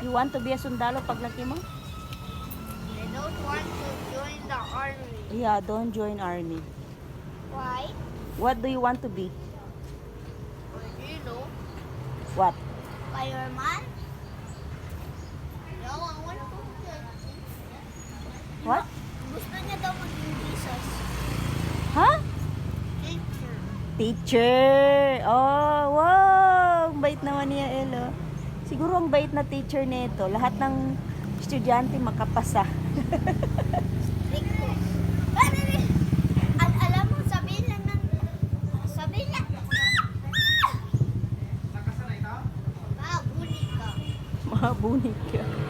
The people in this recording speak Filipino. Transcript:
You want to be a sundalo paglaki mo? I don't want to join the army. Yeah, don't join army. Why? What do you want to be? Do you know? What? Fireman? No, I want to go to the What? Gusto niya daw maging Jesus. Ha? Teacher. Teacher! Oh, wow! Ang bait naman niya, Elo. Siguro ang bait na teacher nito. Lahat ng estudyante makapasa. Rico. Alam mo, sabihin lang ng... Sabihin lang. Buni ka. Mabunik ka.